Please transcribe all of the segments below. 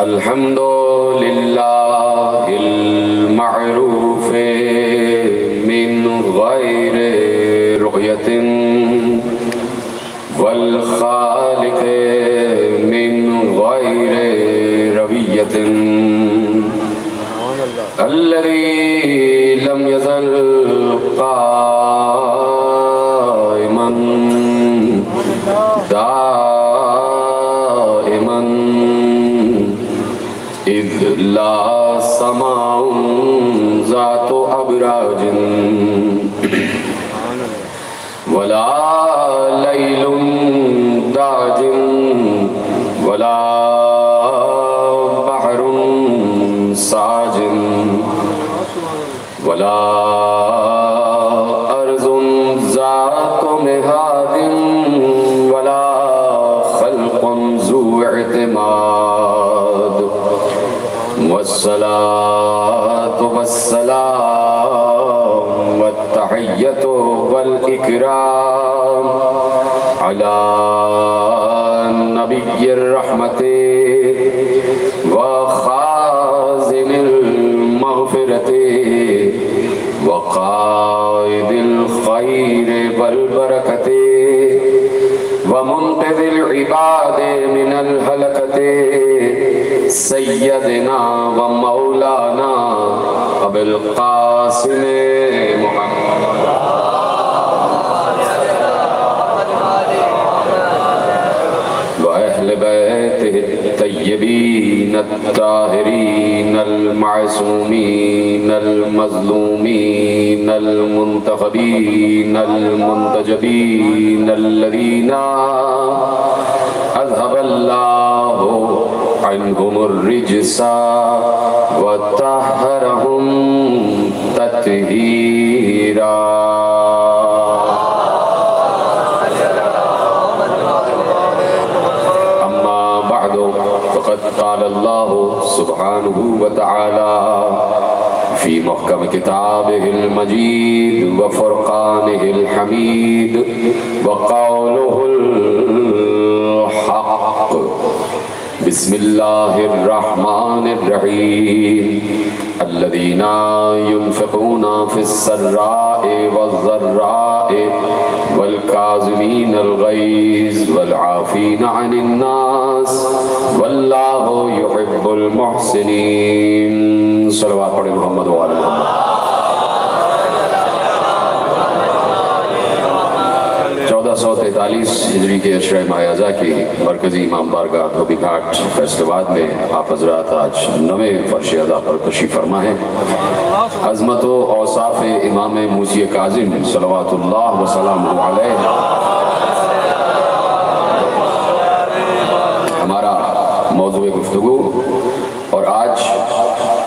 الحمد للہ المعروف من غیر رؤیت والخالق من غیر رویت الذی لم یزل قائما دائما اذ لا سماع ذات ابراج ولا لیل داج ولا بحر ساج ولا ارض ذات مہاد ولا خلق ذو اعتماد والصلاة والسلام والتحية والإكرام على نبي الرحمة وخازن المغفرة وقائد الخير والبركة ومنقذ العباد من الهلكة سيدنا ومولانا أبي القاسم محمد وأهل بيته الطيبين الطاهرين المعصومين المظلومين المنتخبين المنتجبين الذين أذهب الله عنهم الرجس وطهرهم تطهيرا أما بعد فقد قال الله سبحانه وتعالى في محكم كتابه المجيد وفرقانه الحميد وقوله الحق بسم الله الرحمن الرحيم الذين ينفقون في السراء والضراء والكاظمين الغيظ والعافين عن الناس والله يحب المحسنين صلوات پڑھیں محمد وعلى محمد 1443 ہجری کے عشرہ ماہ اذا کی مرکزی امام بارگاہ دھوبی گھاٹ فیصل آباد میں آپ حضرات آج 9ویں فرش ادا پر تشریف فرما ہے۔ عظمت و اوصاف امام موسی کاظم صلوات اللہ وسلامہ علیہ ہمارا موضوع گفتگو، اور آج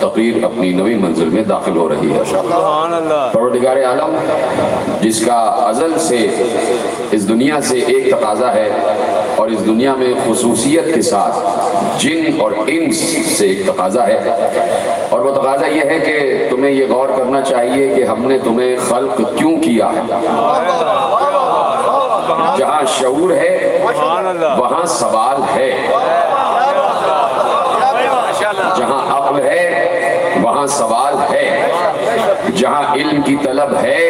تقریر اپنی نویں منزل میں داخل ہو رہی ہے۔ پروردگار عالم جس کا ازل سے اس دنیا سے ایک تقاضا ہے، اور اس دنیا میں خصوصیت کے ساتھ جن اور انس سے ایک تقاضا ہے، اور وہ تقاضا یہ ہے کہ تمہیں یہ غور کرنا چاہیے کہ ہم نے تمہیں خلق کیوں کیا ہے۔ جہاں شعور ہے وہاں سوال ہے، جہاں عقل ہے وہاں سوال ہے، جہاں علم کی طلب ہے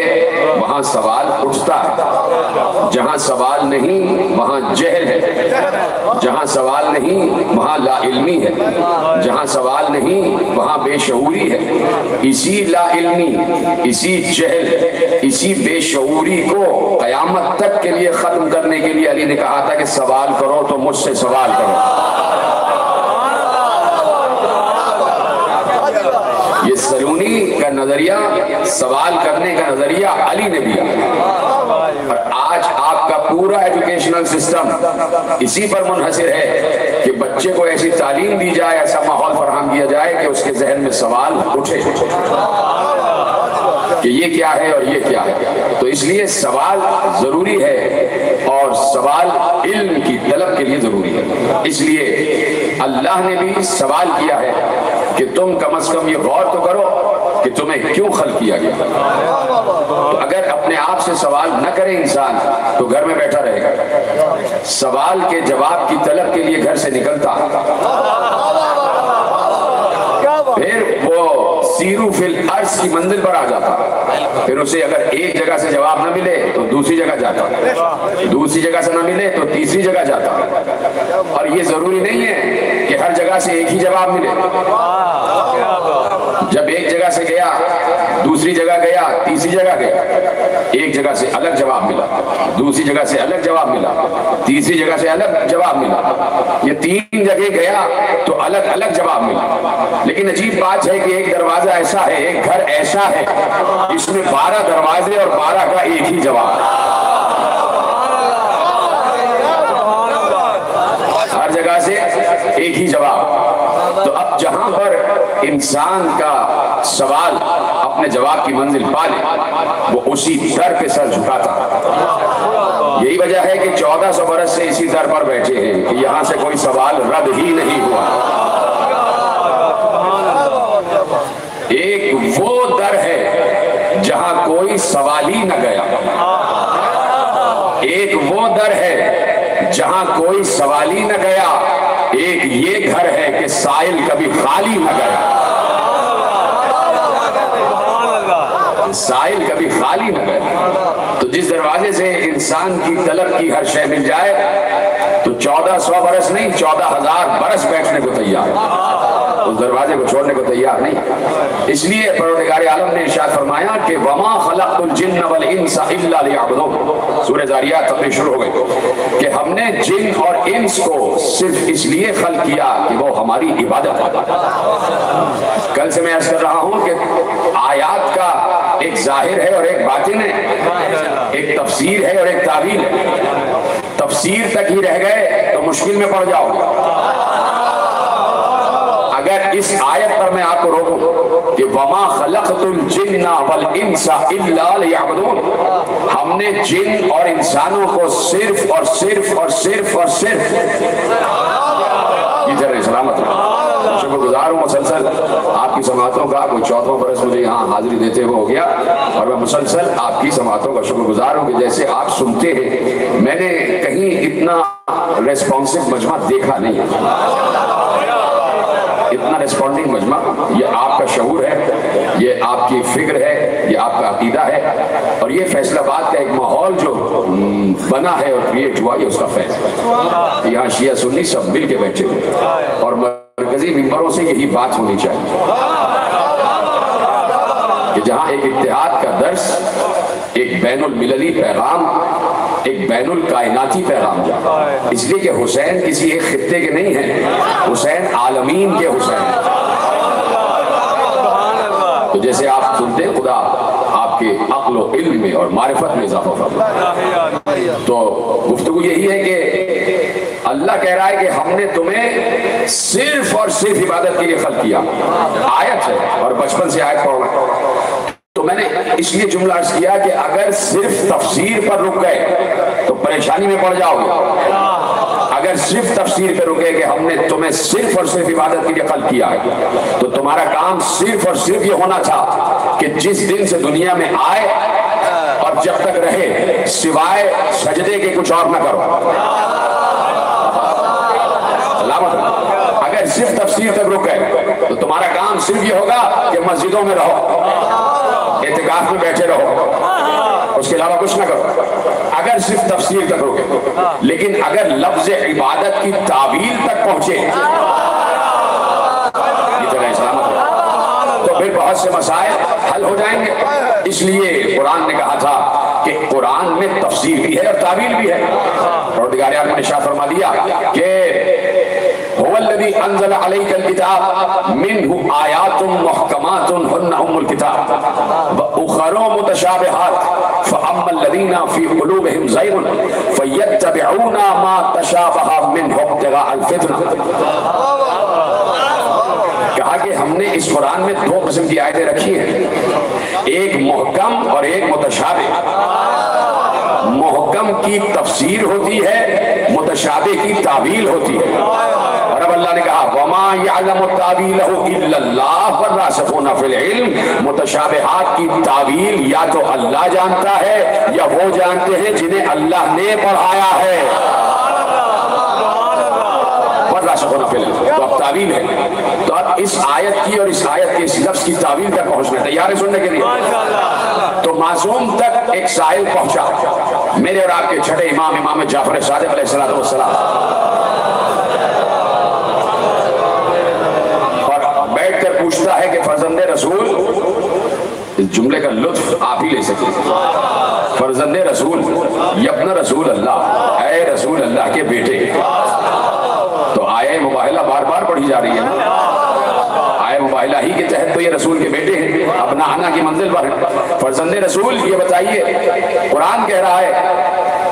وہاں سوال اٹھتا ہے، جہاں سوال نہیں وہاں جہل ہے، جہاں سوال نہیں وہاں لا علمی ہے، جہاں سوال نہیں وہاں بے شعوری ہے۔ اسی لا علمی، اسی جہل، اسی بے شعوری کو قیامت تک کے لیے ختم کرنے کے لیے علی نے کہا تھا کہ سوال کرو تو مجھ سے سوال کرو۔ یہ سلونی کا نظریہ، سوال کرنے کا نظریہ علی نے دیا، اور آج آپ کا پورا ایجوکیشنل سسٹم اسی پر منحصر ہے کہ بچے کو ایسی تعلیم دی جائے، ایسا ماحول فراہم کیا جائے کہ اس کے ذہن میں سوال اٹھے کہ یہ کیا ہے اور یہ کیا ہے۔ تو اس لیے سوال ضروری ہے، اور سوال علم کی طلب کے لیے ضروری ہے۔ اس لیے اللہ نے بھی سوال کیا ہے کہ تم کم از کم یہ غور تو کرو کہ کہ تمہیں کیوں خلق کیا گیا. تو اگر اپنے آپ سے سوال نہ کرے انسان تو گھر میں بیٹھا رہے گا. سوال کے جواب کی طلب کے لیے گھر سے نکلتا، پھر وہ سیرو فی الارض کی منزل پر آ جاتا. پھر اسے اگر ایک جگہ سے جواب نہ ملے تو دوسری جگہ جاتا، دوسری جگہ سے نہ ملے تو تیسری جگہ جاتا. اور یہ ضروری نہیں ہے کہ ہر جگہ سے ایک ہی جواب ملے. جب ایک جگہ سے گیا، دوسری جگہ گیا، تیسری جگہ گیا، ایک جگہ سے الگ جواب ملا، دوسری جگہ سے الگ جواب ملا، تیسری جگہ سے الگ جواب ملا. یہ 3 جگہ گیا تو الگ الگ جواب ملا. لیکن عجیب بات ہے کہ ایک دروازہ ایسا ہے، ایک گھر ایسا ہے اس میں 12 دروازے اور 12 کا ایک ہی جواب. ہر جگہ سے ایک ہی جواب. تو اب جہاں پر انسان کا سوال اپنے جواب کی منزل پا لے وہ اسی در پہ سر جھکاتا. یہی وجہ ہے کہ 1400 برس سے اسی در پر بیٹھے ہیں کہ یہاں سے کوئی سوال رد ہی نہیں ہوا. ایک وہ در ہے جہاں کوئی سوال ہی نہ گیا. ایک وہ در ہے جہاں کوئی سوال ہی نہ گیا. ایک یہ گھر ہے کہ سائل کبھی خالی نہ گیا. سائل کبھی خالی نہ گیا. تو جس دروازے سے انسان کی طلب کی ہر شے مل جائے تو 1400 برس نہیں 14,000 برس بیٹھنے کو تیار، اس دروازے کو چھوڑنے کو تیار نہیں. اس لیے پروردگار عالم نے ارشاد فرمایا کہ وما خلقت الجن والانس الا ليعبدون. سورہ ذاریات تقریر شروع ہو گئی کہ ہم نے جن اور انس کو صرف اس لیے خلق کیا کہ وہ ہماری عبادت کریں. کل سے میں عرض کر رہا ہوں کہ آیات کا ایک ظاہر ہے اور ایک باطن ہے، ایک تفسیر ہے اور ایک تعویل ہے. تفسیر تک ہی رہ گئے تو مشکل میں پڑ جاؤ. اگر اس آیت پر میں آپ کو روکوں کہ وما خلقت الجن والانس الا ليعبدون، ہم نے جن اور انسانوں کو صرف اور صرف اور صرف اور صرف ادھر سلامت شکر گزار ہوں. مسلسل آپ کی سماعتوں کا کوئی 14واں برس مجھے یہاں حاضری دیتے ہوئے ہو گیا اور میں مسلسل آپ کی سماعتوں کا شکر گزار ہوں کہ جیسے آپ سنتے ہیں میں نے کہیں اتنا ریسپانسو مجمع دیکھا نہیں. اتنا ریسپونڈنگ مجمع، یہ آپ کا شعور ہے، یہ آپ کی فکر ہے، یہ آپ کا عقیدہ ہے. اور یہ فیصل آباد کا ایک ماحول جو بنا ہے اور کریٹ ہوا، یہ اس کا فیصلہ. یہاں شیعہ سنی سب مل کے بیٹھے ہوئے اور مرکزی ممبروں سے یہی بات ہونی چاہیے کہ جہاں ایک اتحاد کا درس، ایک بین المللی پیغام، ایک بین الکائناتی پیغام جائے. اس لیے کہ حسین کسی ایک خطے کے نہیں ہیں، حسین عالمین کے حسین ہیں. تو جیسے آپ سنتے ہیں خدا آپ کے عقل و علم میں اور معرفت میں اضافہ فرمائے. تو گفتگو یہی ہے کہ اللہ کہہ رہا ہے کہ ہم نے تمہیں صرف اور صرف عبادت کے لیے خلق کیا. آیت ہے اور بچپن سے آیت پڑھ رہا ہے. تو میں نے اس لیے جملہ عرض کیا کہ اگر صرف تفسیر پر رک گئے تو پریشانی میں پڑ جاؤ گے. اگر صرف تفسیر پہ رکے کہ ہم نے تمہیں صرف اور صرف عبادت کے لیے خلق کیا ہے تو تمہارا کام صرف اور صرف یہ ہونا تھا کہ جس دن سے دنیا میں آئے اور جب تک رہے سوائے سجدے کے کچھ اور نہ کرو. اگر صرف تفسیر تک رک گئے تو تمہارا کام صرف یہ ہوگا کہ مسجدوں میں رہو، اعتکاف میں بیٹھے رہو، اس کے علاوہ کچھ نہ کرو. اگر صرف تفسیر تک رکے، لیکن اگر لفظ عبادت کی تعبیر تک پہنچے تو پھر بہت سے مسائل حل ہو جائیں گے. اس لیے قرآن نے کہا تھا کہ قرآن میں تفسیر بھی ہے اور تعبیر بھی ہے. پروردگار عالم نے ارشاد فرما دیا کہ هو الذي انزل عليك الكتاب منه آيات محكمات هن ام الكتاب واخر متشابهات فاما الذين في قلوبهم زيغ فيتبعون ما تشابه منه ابتغاء الفتنة. کہا کہ ہم نے اس قرآن میں 2 قسم کی آیتیں رکھی ہیں، ایک محکم اور ایک متشابہ. محکم کی تفسیر ہوتی ہے، متشابہ کی تعویل ہوتی ہے. اور اب اللہ نے کہا وَمَا يعلم تاويله الا اللہ والراسخون فی العلم، متشابہات کی تعویل یا تو اللہ جانتا ہے یا وہ جانتے ہیں جنہیں اللہ نے پڑھایا ہے۔ والراسخون فی العلم، تو اب تعویل ہے، تو اب اس آیت کی اور اس آیت کے اس لفظ کی تعویل تک پہنچنا تیار ہے سننے کے لیے؟ تو معصوم تک ایک سائل پہنچا، میرے اور آپ کے چھٹے امام امام جعفر صادق علیہ السلام، اور بیٹھ کر پوچھتا ہے کہ فرزند رسول، اس جملے کا لطف آپ ہی لے سکیں، فرزند رسول یبن رسول اللہ، اے رسول اللہ کے بیٹے۔ تو آیہ مباہلہ بار بار پڑھی جا رہی ہے، آیہ مباہلہ ہی کے تحت تو یہ رسول کے بیٹے ہیں، ابنا انا کی منزل پر ہیں۔ فرزند رسول یہ بتائیے، قرآن کہہ رہا ہے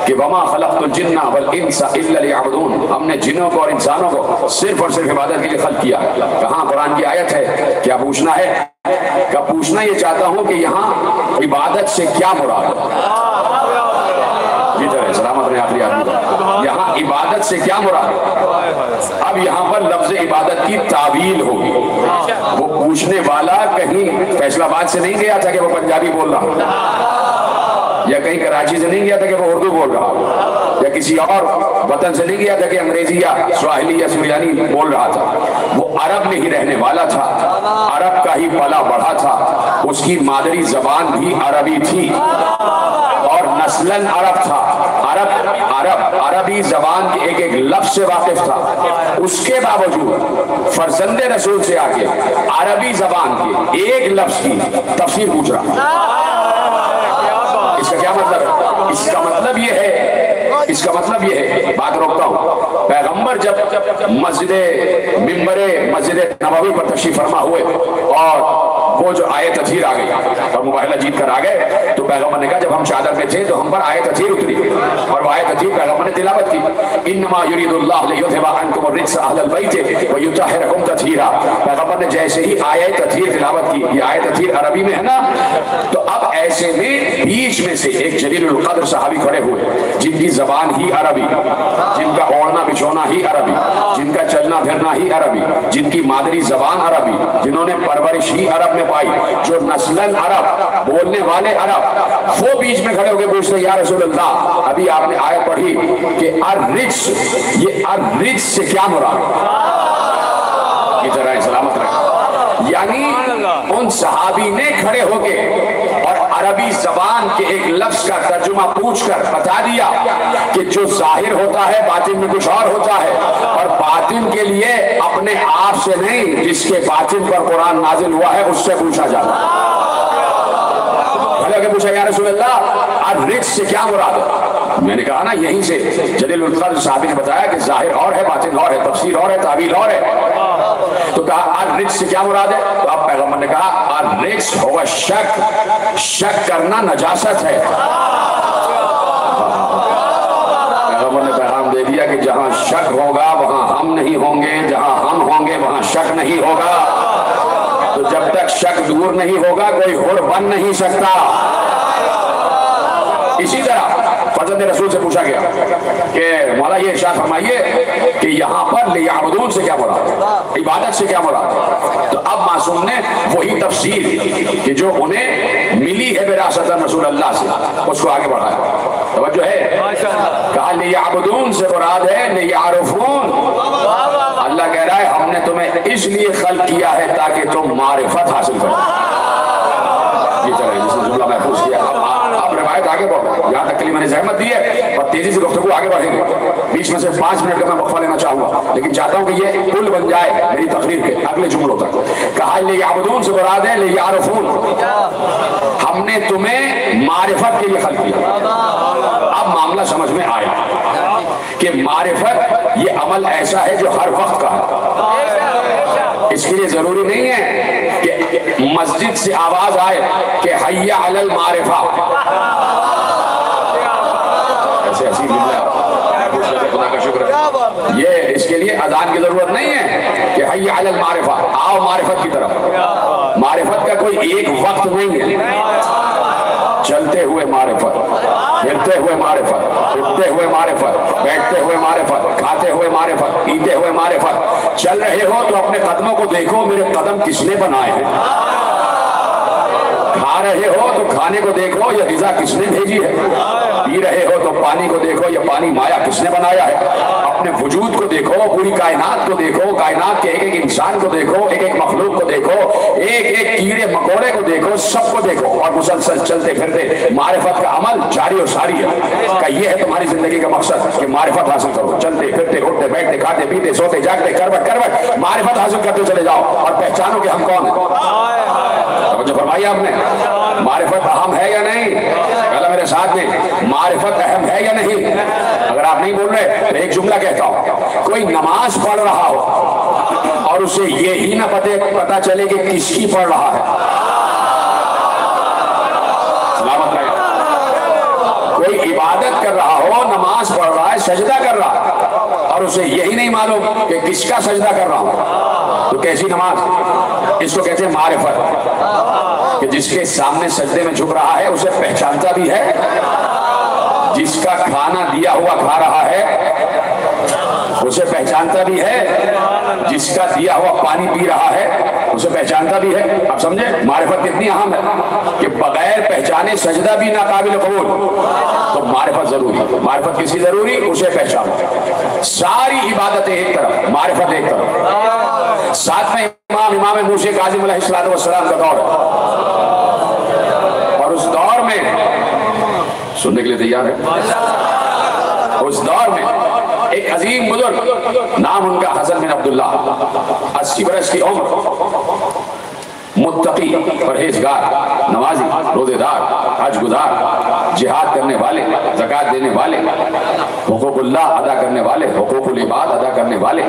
کہ وما خلقت الجن والانس الا ليعبدون، ہم نے جنوں کو اور انسانوں کو صرف اور صرف عبادت کے لیے خلق کیا۔ کہاں قرآن کی آیت ہے؟ کیا پوچھنا ہے؟ کیا پوچھنا یہ چاہتا ہوں کہ یہاں عبادت سے کیا مراد ہے؟ جی طرح سلامت نے آخری آدمی کا، یہاں عبادت سے کیا مراد ہے؟ اب یہاں پر لفظ عبادت کی تعویل ہوگی۔ وہ پوچھنے والا کہیں فیصل آباد سے نہیں گیا تھا کہ وہ پنجابی بول رہا، یا کہیں کراچی سے نہیں گیا تھا کہ وہ اردو بول رہا، یا کسی اور وطن سے نہیں گیا تھا کہ انگریزی یا سواحلی یا سریانی بول رہا تھا۔ وہ عرب میں ہی رہنے والا تھا، عرب کا ہی پلا بڑھا تھا، اس کی مادری زبان بھی عربی تھی اور نسلاً عرب تھا، عربی زبان کے ایک ایک لفظ سے واقف تھا۔ اس کے باوجود فرزند رسول سے آ کے عربی زبان کے ایک لفظ کی تفسیر پوچھ رہا۔ اس کا کیا مطلب ہے؟ اس کا مطلب یہ ہے، بات روکتا ہوں، پیغمبر جب ممبر مسجد نبوی پر تشریف فرما ہوئے اور وہ جو آیت تطہیر آ گئی اور مباہلہ جیت کر آ گئے، تو پیغمبر نے کہا جب ہم چادر میں تھے تو ہم پر آیت تطہیر اتری، اور وہ آیت تطہیر پیغمبر نے تلاوت کی، انما یرید اللہ لیذھب عنکم الرجس اہل البیت ویطہرکم تطہیرا۔ پیغمبر نے جیسے ہی آیت تطہیر تلاوت کی، یہ آیت تطہیر عربی میں ہے نا، تو اب ایسے میں بیچ میں سے ایک جلیل القدر صحابی کھڑے ہوئے جن کی زبان ہی عربی، جن کا اوڑھنا بچھونا ہی عربی، جن کا چلنا پھرنا ہی عربی، جن کی مادری زبان عربی، جنہوں نے پرورش ہی عرب میں پائی، جو نسلاً عرب، بولنے والے عرب، وہ بیچ میں کھڑے ہو کے پوچھتے یا رسول اللہ، ابھی آپ نے آیت پڑھی کہ الرجس، یہ الرجس سے کیا مراد؟ کی طرح سلامت رہے، یعنی ان صحابی نے کھڑے ہو کے اور عربی زبان کے ایک لفظ کا ترجمہ پوچھ کر بتا دیا کہ جو ظاہر ہوتا ہے باطن میں کچھ اور ہوتا ہے، اور باطن کے لیے اپنے آپ سے نہیں، جس کے باطن پر قرآن نازل ہوا ہے اس سے پوچھا جاتا ہے۔ بھلے کہ پوچھا یا رسول اللہ الرجس سے کیا مراد ہے؟ میں نے کہا نا یہیں سے جلیل القدر صحابی نے بتایا کہ ظاہر اور ہے، باطن اور ہے، تفسیر اور ہے، تعبیر اور ہے۔ تو کہا الرجس سے کیا مراد ہے؟ تو اب پیغمبر نے کہا الرجس ہوا شک، شک کرنا نجاست ہے۔ پیغمبر نے پیغام دے دیا کہ جہاں شک ہوگا وہاں ہم نہیں ہوں گے، جہاں ہم ہوں گے وہاں شک نہیں ہوگا۔ تو جب تک شک دور نہیں ہوگا کوئی حر بن نہیں سکتا۔ اسی طرح فرزند رسول سے پوچھا گیا کہ مولا یہ ارشاد فرمائیے کہ یہاں پر لیعبدون سے کیا مراد ہے، عبادت سے کیا مراد ہے؟ تو اب معصوم نے وہی تفسیر کہ جو انہیں ملی ہے وراثت رسول اللہ سے اس کو آگے بڑھایا۔ توجہ ہے، کہا لیعبدون سے مراد ہے لیعرفون۔ اللہ کہہ رہا ہے ہم نے تمہیں اس لیے خلق کیا ہے تاکہ تم معرفت حاصل کرو۔ یہ چلے جس نے جملہ محفوظ کیا، اب روایت آگے بڑھو، یہاں تک کے لیے میں نے زحمت دی ہے اور تیزی سے گفتگو آگے بڑھیں گے۔ بیچ میں سے 5 منٹ کا میں وقفہ لینا چاہوں گا، لیکن چاہتا ہوں کہ یہ پل بن جائے میری تقریر کے اگلے جملوں تک۔ کہا لیعبدون سے مراد ہے لیعرفون، ہم نے تمہیں معرفت کے لیے خلق کیا۔ اب معاملہ سمجھ میں آیا کہ معرفت یہ عمل ایسا ہے جو ہر وقت کا ہے، اس کے لیے ضروری نہیں ہے کہ مسجد سے آواز آئے کہ حی علی المعرفہ، ایسے حسین خدا کا شکر ہے، یہ اس کے لیے اذان کی ضرورت نہیں ہے کہ حی علی المعرفہ، آؤ معرفت کی طرف۔ معرفت کا کوئی ایک وقت نہیں ہے، چلتے ہوئے معرفت، پھرتے ہوئے معرفت، اٹھتے ہوئے معرفت، بیٹھتے ہوئے معرفت، کھاتے ہوئے معرفت، پیتے ہوئے معرفت۔ چل رہے ہو تو اپنے قدموں کو دیکھو میرے قدم کس نے بنائے ہیں، کھا رہے ہو تو کھانے کو دیکھو یہ غذا کس نے بھیجی ہے، پی رہے ہو تو پانی کو دیکھو یہ پانی مایا کس نے بنایا ہے، اپنے وجود کو دیکھو، پوری کائنات کو دیکھو، کائنات کے ایک ایک انسان کو دیکھو، ایک ایک مخلوق کو دیکھو، ایک ایک کیڑے مکوڑے کو دیکھو، سب کو دیکھو، اور مسلسل چلتے پھرتے معرفت کا عمل جاری و ساری ہے۔ کہ یہ ہے تمہاری زندگی کا مقصد کہ معرفت حاصل کرو، چلتے پھرتے اٹھتے بیٹھتے کھاتے پیتے سوتے جاگتے کروٹ کروٹ معرفت حاصل کرتے چلے جاؤ، اور پہچانو کہ ہم کون ہیں۔ توجہ فرمائی آپ نے، معرفت اہم ہے یا نہیں؟ پہلا میرے ساتھ میں، معرفت اہم ہے یا نہیں؟ اگر آپ نہیں بول رہے تو ایک جملہ کہتا ہوں، کوئی نماز پڑھ رہا ہو اور اسے یہی نہ پتہ چلے کہ کس کی پڑھ رہا ہے، سلامت رہے۔ کوئی عبادت کر رہا ہو، نماز پڑھ رہا ہے، سجدہ کر رہا ہے، اور اسے یہی نہیں معلوم کہ کس کا سجدہ کر رہا ہوں، تو کیسی نماز؟ اس کو کہتے ہیں معرفت، کہ جس کے سامنے سجدے میں جھک رہا ہے اسے پہچانتا بھی ہے، جس کا کھانا دیا ہوا کھا رہا ہے اسے پہچانتا بھی ہے، جس کا دیا ہوا پانی پی رہا ہے اسے پہچانتا بھی ہے۔ اب سمجھے معرفت کتنی اہم ہے کہ بغیر پہچانے سجدہ بھی ناقابل قبول، تو معرفت ضروری۔ معرفت کسی ضروری؟ اسے پہچانو۔ ساری عبادتیں ایک طرف، معرفت ایک طرف۔ ساتھ میں امام موسیٰ کاظم علیہ السلام کا دور ہے، اور اس دور میں سننے کے لیے تیار ہے، اس دور میں ایک عظیم بزرگ، نام ان کا حسن بن عبداللہ، 80 برس کی عمر، متقی، پرہیزگار، نمازی، روزے دار، حج گزار، جہاد کرنے والے، زکوٰۃ دینے والے، حقوق اللہ ادا کرنے والے، حقوق العباد ادا کرنے والے،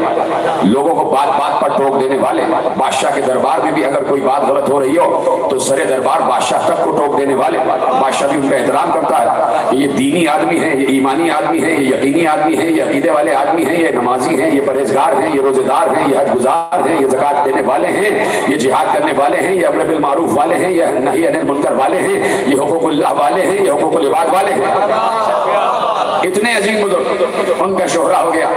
لوگوں کو بات بات پر ٹوک دینے والے، بادشاہ کے دربار میں بھی اگر کوئی بات غلط ہو رہی ہو تو سرے دربار بادشاہ تک کو ٹوک دینے والے، بادشاہ بھی ان کا احترام کرتا ہے کہ یہ دینی آدمی ہیں، یہ ایمانی آدمی ہیں، یہ یقینی آدمی ہیں، یہ عقیدے والے آدمی ہیں، یہ نمازی ہیں، یہ پرہیزگار ہیں، یہ روزے دار ہیں، یہ حج گزار ہیں، یہ زکوٰۃ دینے والے ہیں، یہ جہاد کرنے والے ہیں، یہ امر بالمعروف والے ہیں، یہ نہی عن المنکر والے ہیں، یہ حقوق اللہ والے ہیں، یہ حقوق العباد والے ہیں۔ اتنے عظیم بزرگ، ان کا شہرہ ہو گیا۔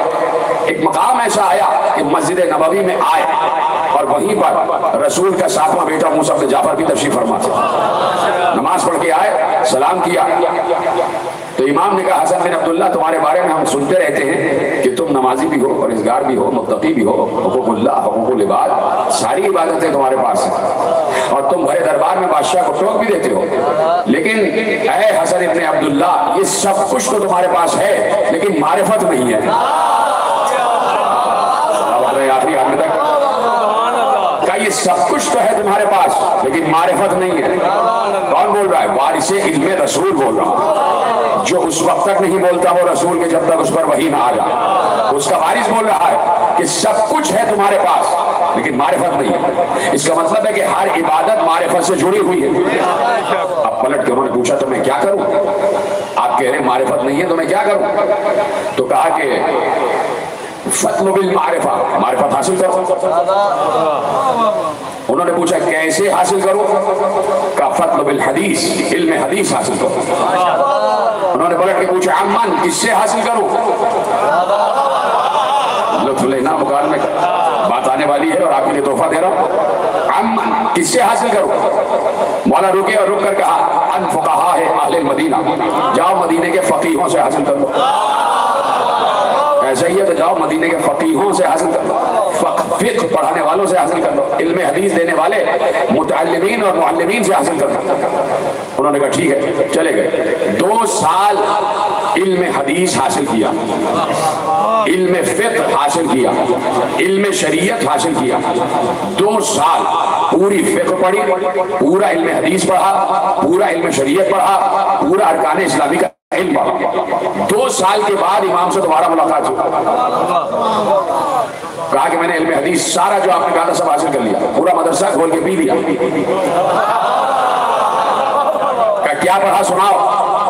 ایک مقام ایسا آیا کہ مسجد نبوی میں آئے اور وہیں پر رسول کا 7واں بیٹا موسیٰ بن جعفر بھی تشریف فرما تھے، نماز پڑھ کے آئے، سلام کیا تو امام نے کہا، حسن بن عبداللہ تمہارے بارے میں ہم سنتے رہتے ہیں کہ تم نمازی بھی ہو، پرہیزگار بھی ہو، متقی بھی ہو، حقوق اللہ، حقوق العباد، ساری عبادتیں تمہارے پاس ہیں، اور تم بڑے دربار میں بادشاہ کو ٹوک بھی دیتے ہو، لیکن اے حسن ابن عبداللہ یہ سب کچھ تو تمہارے پاس ہے لیکن معرفت نہیں ہے۔ آخری آدمی تک کہ یہ سب کچھ تو ہے تمہارے پاس لیکن معرفت نہیں ہے۔ کون بول رہا ہے؟ وارث علم رسول بول رہا ہوں، جو اس وقت تک نہیں بولتا وہ رسول کے جب تک اس پر وحی نہ آ جائے، اس کا وارث بول رہا ہے کہ سب کچھ ہے تمہارے پاس لیکن معرفت نہیں ہے۔ اس کا مطلب ہے کہ ہر عبادت معرفت سے جڑی ہوئی ہے۔ اب پلٹ کے انہوں نے پوچھا تو میں کیا کروں؟ آپ کہہ رہے ہیں معرفت نہیں ہے تو میں کیا کروں؟ تو کہا کہ فَاطْلُبِ الْمَعْرِفَةَ، معرفت حاصل کرو۔ انہوں نے پوچھا کیسے حاصل کروں؟ کہا فَاطْلُبِ الْحَدِيث، علم حدیث حاصل کرو۔ انہوں نے پلٹ کے پوچھا عمن، کس سے حاصل کروں؟ لطف لینا مکان میں بات آنے والی ہے اور آپ کے لیے تحفہ دے رہا ہوں۔ عمن، کس سے حاصل کروں؟ مولا رکے اور رک کر کہا ان فقہاء اہل المدینہ، جاؤ مدینے کے فقیہوں سے حاصل کر لو۔ ایسا ہی ہے تو جاؤ مدینے کے فقیہوں سے حاصل کر لو، فقہ پڑھانے والوں سے حاصل کر لو، علم حدیث دینے والے متعلمین اور معلمین سے حاصل کر لو۔ انہوں نے کہا ٹھیک ہے، چلے گئے۔ 2 سال علم حدیث حاصل کیا، علم فقہ حاصل کیا، علم شریعت حاصل کیا۔ 2 سال پوری فقہ پڑھی، پورا علم حدیث پڑھا، پورا علم شریعت پڑھا، پورا ارکان اسلامی کا علم پڑھا۔ 2 سال کے بعد امام سے دوبارہ ملاقات ہوئی، کہا کہ میں نے علم حدیث سارا جو آپ نے کہا تھا سب حاصل کر لیا، پورا مدرسہ کھول کے پی لیا۔ کیا پڑھا سناؤ؟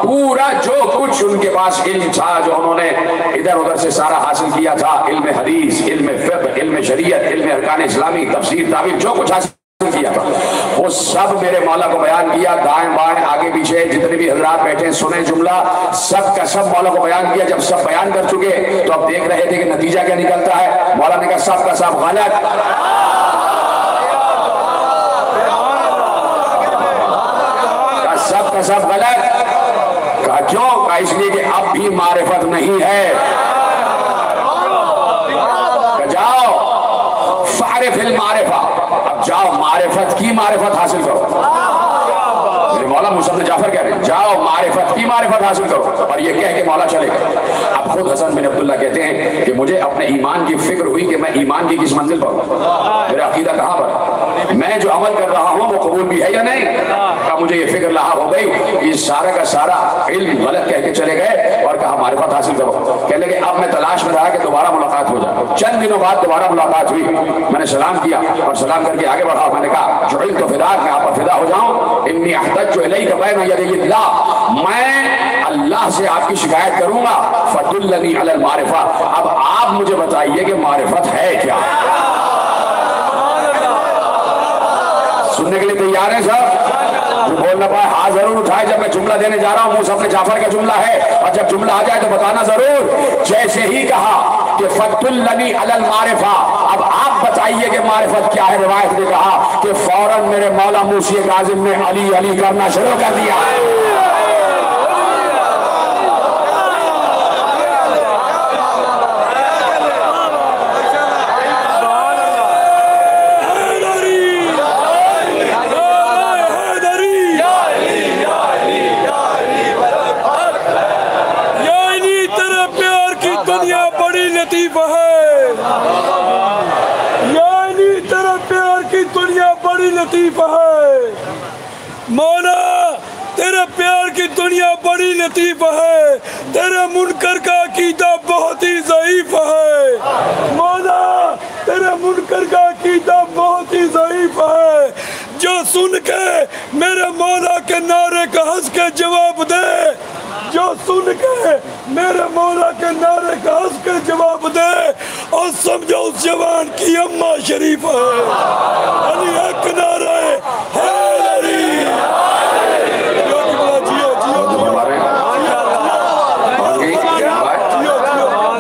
پورا جو کچھ ان کے پاس علم تھا، جو انہوں نے ادھر ادھر سے سارا حاصل کیا تھا، علم حدیث، علم فقہ، علم شریعت، علم ارکان اسلامی، تفسیر، تعویل، جو کچھ حاصل کیا تھا وہ سب میرے مولا کو بیان کیا، دائیں بائیں آگے پیچھے جتنے بھی حضرات بیٹھے ہیں سنیں جملہ، سب کا سب مولا کو بیان کیا۔ جب سب بیان کر چکے تو اب دیکھ رہے تھے کہ نتیجہ کیا نکلتا ہے۔ مولا نے کہا سب کا سب غلط، کہا سب کا سب غلط۔ کہا کیوں؟ کہا اس لیے کہ اب بھی معرفت نہیں ہے۔ جاؤ فعرف المعرفہ، اب جاؤ معرفت کی معرفت حاصل کرو۔ میرے مولا موسیٰ بن جعفر کہہ رہے ہیں جاؤ معرفت کی معرفت حاصل کرو، اور یہ کہہ کے مولا چلے گئے۔ اب خود حسن بن عبداللہ کہتے ہیں کہ مجھے اپنے ایمان کی فکر ہوئی کہ میں ایمان کی کس منزل پر ہوں، میرا عقیدہ کہاں پر، میں جو عمل کر رہا ہوں وہ قبول بھی ہے یا نہیں۔ کہا مجھے یہ فکر لاحق ہو گئی، یہ سارا کا سارا علم غلط کہہ کے چلے گئے، اور کہا معرفت حاصل کرو۔ کہنے لگے اب میں تلاش میں رہا کہ دوبارہ ملاقات ہو جائے۔ چند دنوں بعد دوبارہ ملاقات ہوئی، میں نے سلام کیا اور سلام کر کے آگے بڑھا۔ میں نے کہا جعلت فداک، میں آپ پر فدا ہو جاؤں، انی احتج الیک بین یدی اللہ، میں اللہ سے آپ کی شکایت کروں گا، فدلنی علی المعرفہ، اب آپ مجھے بتائیے کہ معرفت ہے کیا۔ سننے کے لیے تیار ہیں صاحب؟ جو بول نہ پائے ہاتھ ضرور اٹھائے جب میں جملہ دینے جا رہا ہوں۔ موسیٰ بن جعفر کا جملہ ہے، اور جب جملہ آ جائے تو بتانا ضرور۔ جیسے ہی کہا کہ فَدُلَّنِي عَلَى الْمَعْرِفَةِ، اب آپ بتائیے کہ معرفت کیا ہے، روایت نے کہا کہ فوراً میرے مولا موسی کاظم نے علی علی کرنا شروع کر دیا۔ مولا تیرے پیار کی دنیا بڑی لطیف ہے، تیرے منکر کا عقیدہ بہت ہی ضعیف ہے۔ مولا تیرے منکر کا عقیدہ بہت ہی ضعیف ہے، جو سن کے میرے مولا کے نعرے کا ہنس کے جواب دے، جو سن کے میرے مولا کے نعرے کا ہنس کے جواب دے، اور سمجھو اس جوان کی اماں شریف ہے۔ علی ایک نعرہ ہے حیدری۔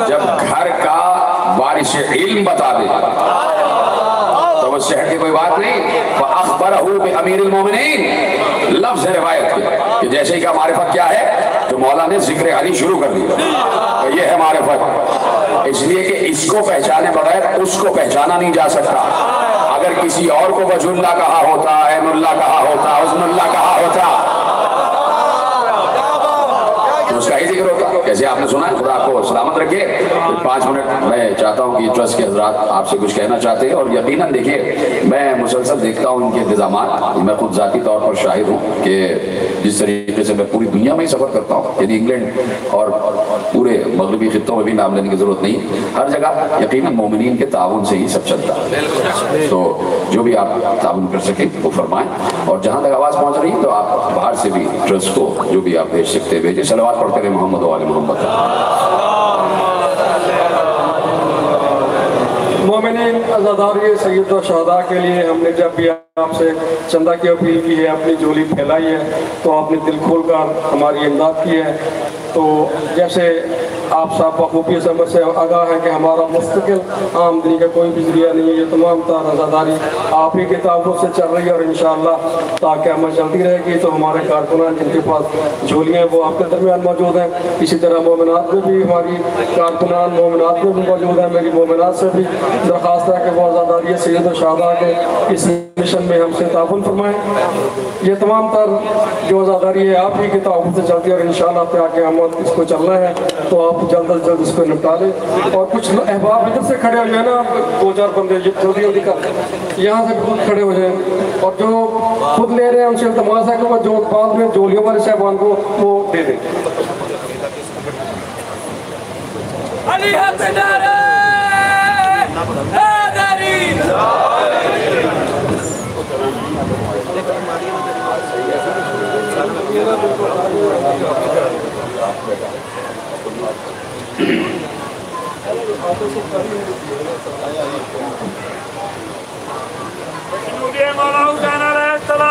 جب گھر کا وارث علم بتا دے تو وہ شہر کی کوئی بات نہیں۔ فَأَخْبَرَهُ بِأَمِيرِ الْمُؤْمِنِينَ، لفظ ہے روایت کے کہ جیسے ہی کہ معرفت کیا ہے تو مولا نے ذکر علی شروع کر دیا کہ یہ ہے معرفت، اس لیے کہ اس کو پہچانے بغیر اس کو پہچانا نہیں جا سکتا۔ اگر کسی اور کو وجہ اللہ کہا ہوتا، عین اللہ کہا ہوتا، حسن اللہ کہا ہوتا تو اس کا ہی ذکر ہوتا۔ جیسے آپ نے سنا ہے، خدا کو سلامت رکھے۔ 5 منٹ میں چاہتا ہوں کہ ٹرسٹ کے حضرات آپ سے کچھ کہنا چاہتے ہیں، اور یقیناً دیکھیے میں مسلسل دیکھتا ہوں ان کے انتظامات، میں خود ذاتی طور پر شاہد ہوں کہ جس طریقے سے میں پوری دنیا میں ہی سفر کرتا ہوں، یعنی انگلینڈ اور پورے مغربی خطوں میں بھی نام لینے کی ضرورت نہیں، ہر جگہ یقیناً مومنین کے تعاون سے ہی سب چلتا ہے۔ تو جو بھی آپ تعاون کر سکیں وہ فرمائیں، اور جہاں تک آواز پہنچ رہی ہے تو آپ باہر سے بھی ٹرسٹ کو جو بھی آپ بھیج سکتے ہیں بھیجیں۔ صلوات پڑھ کریں محمد و آل محمد۔ مومنین عزاداری سید و شہداء کے لیے ہم نے جب بھی آپ سے چندہ کی اپیل کی ہے، اپنی جھولی پھیلائی ہے، تو آپ نے دل کھول کر ہماری امداد کی ہے۔ تو جیسے آپ صاحب بخوبی سمجھ سے آگاہ ہیں کہ ہمارا مستقل آمدنی کا کوئی بھی ذریعہ نہیں ہے، یہ تمام تر عزاداری آپ ہی کے تعاون سے چل رہی ہے، اور انشاءاللہ تاکہ ہمیں چلتی رہے گی۔ تو ہمارے کارکنان جن کے پاس جھولیاں وہ آپ کے درمیان موجود ہیں، اسی طرح مومنات میں بھی ہماری کارکنان مومنات میں بھی موجود ہیں۔ میری مومنات سے بھی درخواست ہے کہ وہ عزاداری سید و شہداء کے اس مشن میں ہم سے تعاون فرمائیں۔ یہ تمام تر جو عزاداری ہے آپ ہی کے تعاون سے چلتی ہے، اور انشاءاللہ پہ آگے ہم اس کو چلنا ہے، تو آپ جلد از جلد اس کو نپٹا لیں۔ اور کچھ احباب ادھر سے کھڑے ہو جائیں نا، 2-4 بندے جلدی جلدی کر یہاں سے خود کھڑے ہو جائیں، اور جو خود لے رہے ہیں ان سے التماس ہے کہ وہ جو بعد میں جولیوں والے صاحبان کو وہ دے دیں۔ علی حیدر حیدری۔ مولا حسین علیہ السلام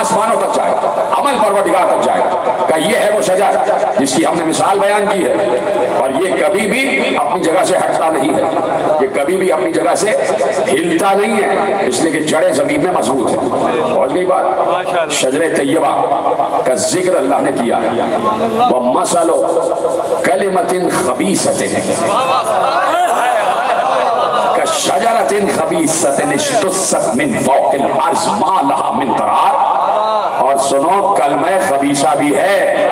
آسمانوں تک جائے گا، عمل پروردگار تک جائے گا کہ یہ ہے وہ شجر جس کی ہم نے مثال بیان کی ہے، اور یہ کبھی بھی اپنی جگہ سے ہٹتا نہیں ہے، یہ کبھی بھی اپنی جگہ سے ہلتا نہیں ہے، اس لیے کہ جڑیں زمین میں مضبوط ہیں۔ پہنچ گئی بات؟ شجر طیبہ کا ذکر اللہ نے کیا ہے، وَمَثَلُ كَلِمَةٍ خَبِيثَةٍ كَشَجَرَةٍ خَبِيثَةٍ اجْتُثَّتْ مِنْ فَوْقِ الْأَرْضِ مَا لَهَا مِنْ قَرَارٍ۔ اور سنو کلمہ خبیثہ بھی ہے،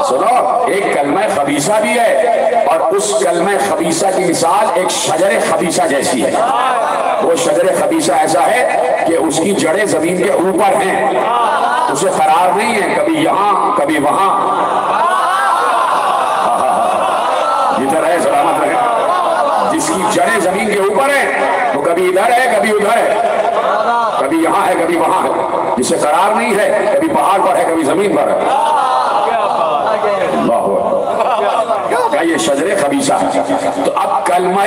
سنو ایک کلمہ خبیثہ بھی ہے، اور اس کلمہ خبیثہ کی مثال ایک شجر خبیثہ جیسی ہے۔ وہ شجر خبیثہ ایسا ہے کہ اس کی جڑیں زمین کے اوپر ہیں، اسے قرار نہیں ہے، کبھی یہاں کبھی وہاں، ادھر ہے سلامت رہے۔ جس کی جڑیں زمین کے اوپر ہیں وہ کبھی ادھر ہے کبھی ادھر ہے، کبھی یہاں ہے کبھی وہاں ہے، جسے قرار نہیں ہے، کبھی پہاڑ پر ہے کبھی زمین پر ہے۔ یہ شجر خبیثہ ہے۔ تو اب کلمہ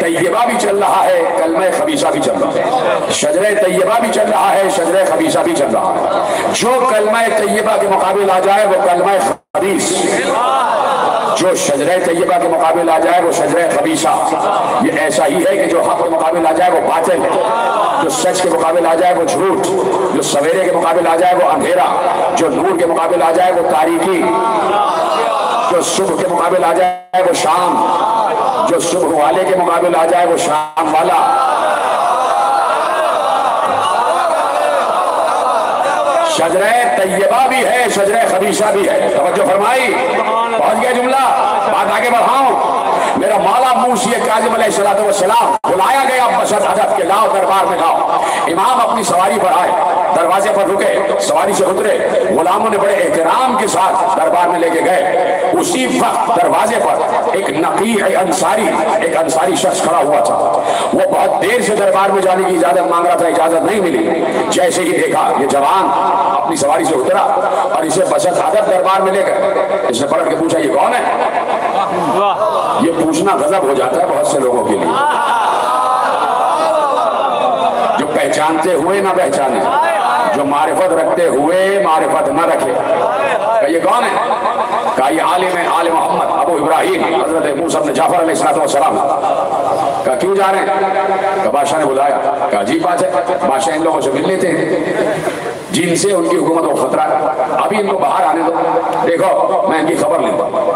طیبہ بھی چل رہا ہے، کلمہ خبیثہ بھی چل رہا ہے، شجر طیبہ بھی چل رہا ہے، شجر خبیثہ بھی چل رہا ہے۔ جو کلمہ طیبہ کے مقابل آ جائے وہ کلمہ خبیث، جو شجر طیبہ کے مقابل آ جائے وہ شجر خبیثہ۔ یہ ایسا ہی ہے کہ جو حق کے مقابل آ جائے وہ باطل، جو سچ کے مقابل آ جائے وہ جھوٹ، جو سویرے کے مقابل آ جائے وہ اندھیرا، جو نور کے مقابل آ جائے وہ تاریکی، جو صبح کے مقابل آ جائے وہ شام، جو صبح والے کے مقابل آ جائے وہ شام والا۔ شجر طیبہ بھی ہے، شجر خبیثہ بھی ہے۔ توجہ فرمائی، پہنچ گیا جملہ، بات آگے بڑھاؤں۔ میرا مولا موسی کاظم علیہ السلام بلایا گیا بشر ادب کے، لاؤ دربار میں لاؤ۔ امام اپنی سواری پر آئے، دروازے پر رکے، سواری سے اترے، غلاموں نے بڑے احترام کے ساتھ دربار میں لے کے گئے۔ اسی وقت دروازے پر ایک نقیع انصاری شخص کھڑا ہوا تھا۔ وہ بہت دیر سے دربار میں جانے کی اجازت مانگ رہا تھا، اجازت نہیں ملی۔ جیسے ہی دیکھا یہ جوان اپنی سواری سے اترا اور اسے بشر ادب دربار میں لے گئے۔ اس نے پلٹ کے پوچھا یہ کون ہے؟ یہ پوچھنا غضب ہو جاتا ہے بہت سے لوگوں کے لیے، جو پہچانتے ہوئے نہ پہچانے، جو معرفت رکھتے ہوئے معرفت نہ رکھے۔ کہ یہ کون ہے؟ کہا یہ عالم ہے، آل محمد ابو ابراہیم حضرت موسیٰ بن جعفر علیہ السلام۔ کہا کیوں جا رہے ہیں؟ کہ بادشاہ نے بلایا۔ کہا عجیب بات ہے، بادشاہ ان لوگوں سے مل لیتے ہیں جن سے ان کی حکومت کو خطرہ ہے، ابھی ان کو باہر آنے دو، دیکھو میں ان کی خبر لیتا ہوں۔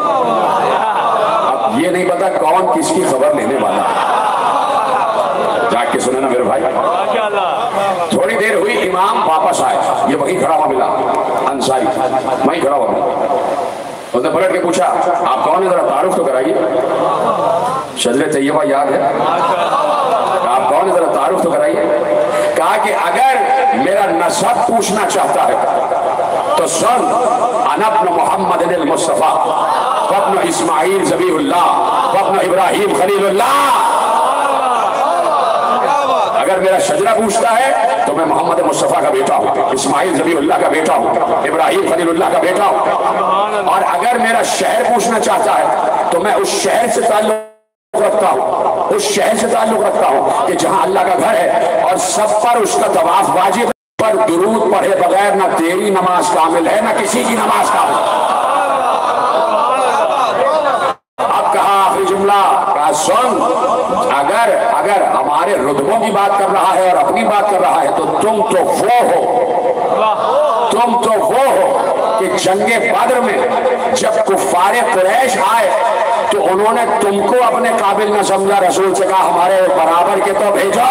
اب یہ نہیں پتا کون کس کی خبر لینے والا ہے، جا کے سنے نا میرے بھائی۔ تھوڑی دیر ہوئی، امام واپس آئے، یہ وہی کھڑا ہوا ملا، انصاری وہیں کھڑا ہوا ملا۔ اس نے پلٹ کے پوچھا آپ کون ہیں، ذرا تعارف تو کرائیے۔ شجر طیبہ یاد ہے؟ آپ کون ہیں، ذرا تعارف تو کرائیے۔ کہا کہ اگر میرا نسب پوچھنا چاہتا ہے تو سن، انا ابن محمد المصطفیٰ وابن اسماعیل ذبیح اللہ وابن ابراہیم خلیل اللہ۔ اگر میرا شجرہ پوچھتا ہے تو میں محمد مصطفیٰ کا بیٹا ہوں، اسماعیل ذبیح اللہ کا بیٹا ہوں، ابراہیم خلیل اللہ کا بیٹا ہوں۔ اور اگر میرا شہر پوچھنا چاہتا ہے تو میں اس شہر سے تعلق رکھتا ہوں، اس شہر سے تعلق رکھتا ہوں کہ جہاں اللہ کا گھر ہے اور سب پر اس کا طواف واجب ہے۔ پر درود پڑھے بغیر نہ تیری نماز کامل ہے نہ کسی کی نماز کامل ہے۔ اب کہا آخری جملہ، کہا سن، اگر ہمارے رتبوں کی بات کر رہا ہے اور اپنی بات کر رہا ہے تو تم تو وہ ہو کہ جنگ بدر میں جب کفار قریش آئے تو انہوں نے تم کو اپنے قابل نہ سمجھا، رسول سے کہا ہمارے برابر کے تو بھیجو۔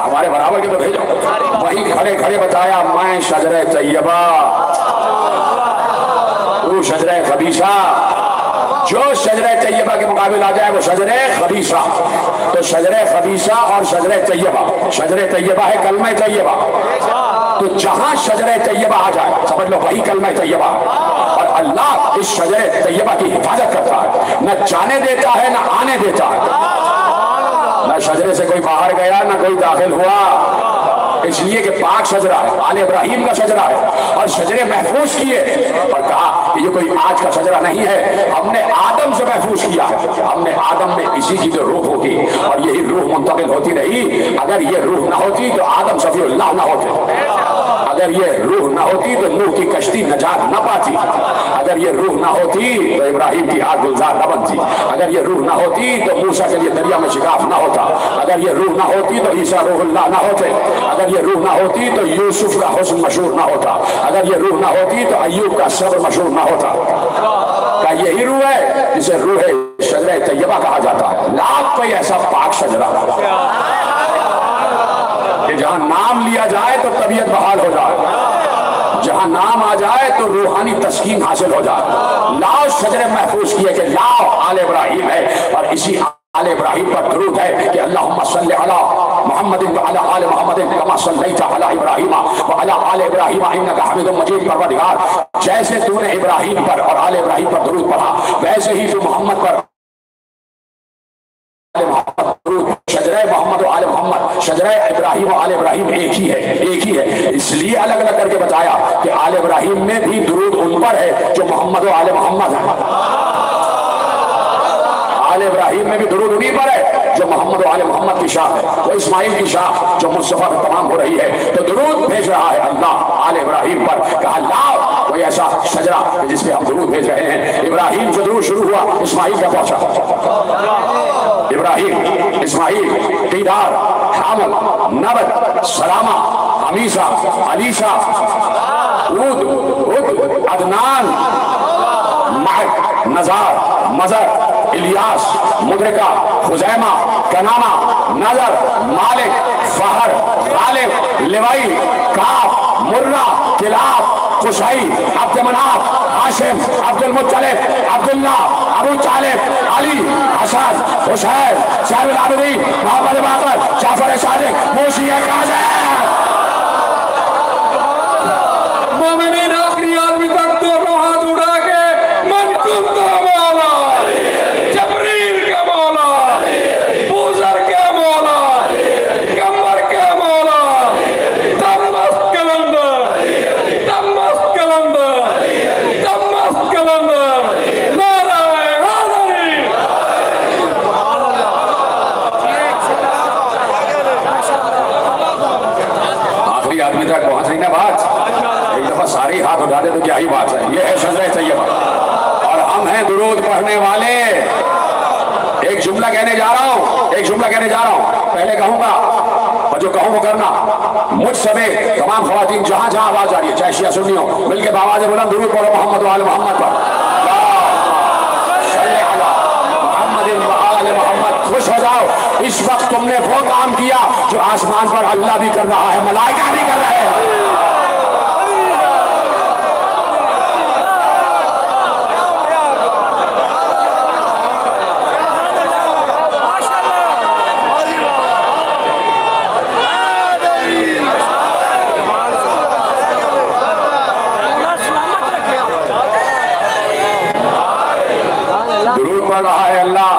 ہمارے برابر کے تو بھیجو۔ وہی کھڑے کھڑے بتایا میں شجر طیبہ، وہ شجر خبیثہ۔ جو شجر طیبہ کے مقابل آ جائے وہ شجر خبیثہ۔ تو شجر خبیثہ اور شجر طیبہ، شجر طیبہ ہے کلمہ طیبہ، تو جہاں شجر طیبہ آ جائے سمجھ لو وہی کلمہ طیبہ۔ اور اللہ اس شجر طیبہ کی حفاظت کرتا ہے، نہ جانے دیتا ہے نہ آنے دیتا ہے، نہ شجرے سے کوئی باہر گیا نہ کوئی داخل ہوا۔ اس لیے کہ پاک شجرہ ہے، آل ابراہیم کا شجرہ ہے، اور شجرے محفوظ کیے اور کہا کہ یہ کوئی آج کا شجرہ نہیں ہے، ہم نے آدم سے محفوظ کیا ہے، ہم نے آدم میں اسی کی جو روح ہوتی اور یہی روح منتقل ہوتی رہی، اگر یہ روح نہ ہوتی تو آدم صفی اللہ نہ ہوتے، اگر یہ روح نہ ہوتی تو نوح کی کشتی نجات نہ پاتی، اگر یہ روح نہ ہوتی تو ابراہیم کی آگ گلزار نہ بنتی، اگر یہ روح نہ ہوتی تو موسیٰ کے لیے دریا میں شگاف نہ ہوتا، اگر یہ روح نہ ہوتی تو عیسیٰ روح اللہ نہ ہوتے، اگر یہ روح نہ ہوتی تو یوسف کا حسن مشہور نہ ہوتا، اگر یہ روح نہ ہوتی تو ایوب کا صبر مشہور نہ ہوتا۔ کہ یہی روح ہے جسے روح شجرہ طیبہ کہا جاتا ہے۔ لاکھ کوئی ایسا پاک شجرہ کہ جہاں نام لیا جائے تو طبیعت بحال ہو جائے، جہاں نام آ جائے تو روحانی تسکین حاصل ہو جائے۔ لاؤ شجرے محفوظ کیے کہ لاؤ آل ابراہیم ہے، اور اسی آل ابراہیم پر درود ہے کہ اللہم صلی علی محمد وعلی آل محمد کما صلیت علی ابراہیم وعلی آل ابراہیم انکا حمید مجید۔ پروردگار جیسے تو نے ابراہیم پر اور آل ابراہیم پر درود پڑھا ویسے ہی تو محمد پر شجرہ محمد و آل محمد، شجرہ ابراہیم و آل ابراہیم ایک ہی ہے، ایک ہی ہے، اس لیے الگ الگ کر کے بتایا کہ آل ابراہیم میں بھی درود ان پر ہے جو محمد و آل محمد ہے، آل ابراہیم میں بھی درود انہی پر ہے جو محمد و آل محمد کی شاخ ہے، وہ اسماعیل کی شاخ جو مصطفیٰ پر تمام ہو رہی ہے، تو درود بھیج رہا ہے اللہ آل ابراہیم پر۔ کہا لاؤ کوئی ایسا شجرہ جس پہ ہم درود بھیج رہے ہیں۔ ابراہیم سے درود شروع ہوا، اسماعیل کا پہنچا، ابراہیم، اسماعیل، قیدار، حامل، نبت، سلامہ، حمیسہ، علیسہ، عود، عدنان، مہک، نزار، مزر، الیاس، مدرکہ، خزیمہ، کنامہ، نظر، مالک، فہر، غالب، لوائی، کاف، مرہ، کلاب، قصی، عبد مناف، ہاشم، عبد المطلب، عبداللہ، ابو طالب، علی، حسن، حسین، شاہد العابدین، محمد باقر، جعفر صادق، موسی کاظم۔ مومنین آخری آدمی تک دونوں ہاتھ اٹھا کے من کنت مولا، جبریل کا مولا، بوزر کا مولا، کمر کا مولا، دمشق کلندر، دمشق کلندر، دمشق کلندر، نعرہ حیدری۔ آخری آدمی تک پہنچ رہی نا بات، ایک دفعہ ساری ہاتھ اٹھا دے تو کیا ہی بات ہے۔ یہ ہے شجرہ طیبہ اور ہم ہیں درود پڑھنے والے۔ ایک جملہ کہنے جا رہا ہوں، ایک جملہ کہنے جا رہا ہوں، پہلے کہوں گا اور جو کہوں وہ کرنا۔ مجھ سمیت تمام خواتین جہاں جہاں آواز آ رہی ہے، چاہے شیعہ سنی ہو، مل کے بآواز بلند درود پڑھو محمد و آل محمد پر۔ صلی علی محمد و آل محمد۔ خوش ہو جاؤ، اس وقت تم نے وہ کام کیا جو آسمان پر اللہ بھی کر رہا ہے، ملائکہ بھی کر رہے ہیں۔ پڑھ رہا ہے اللہ،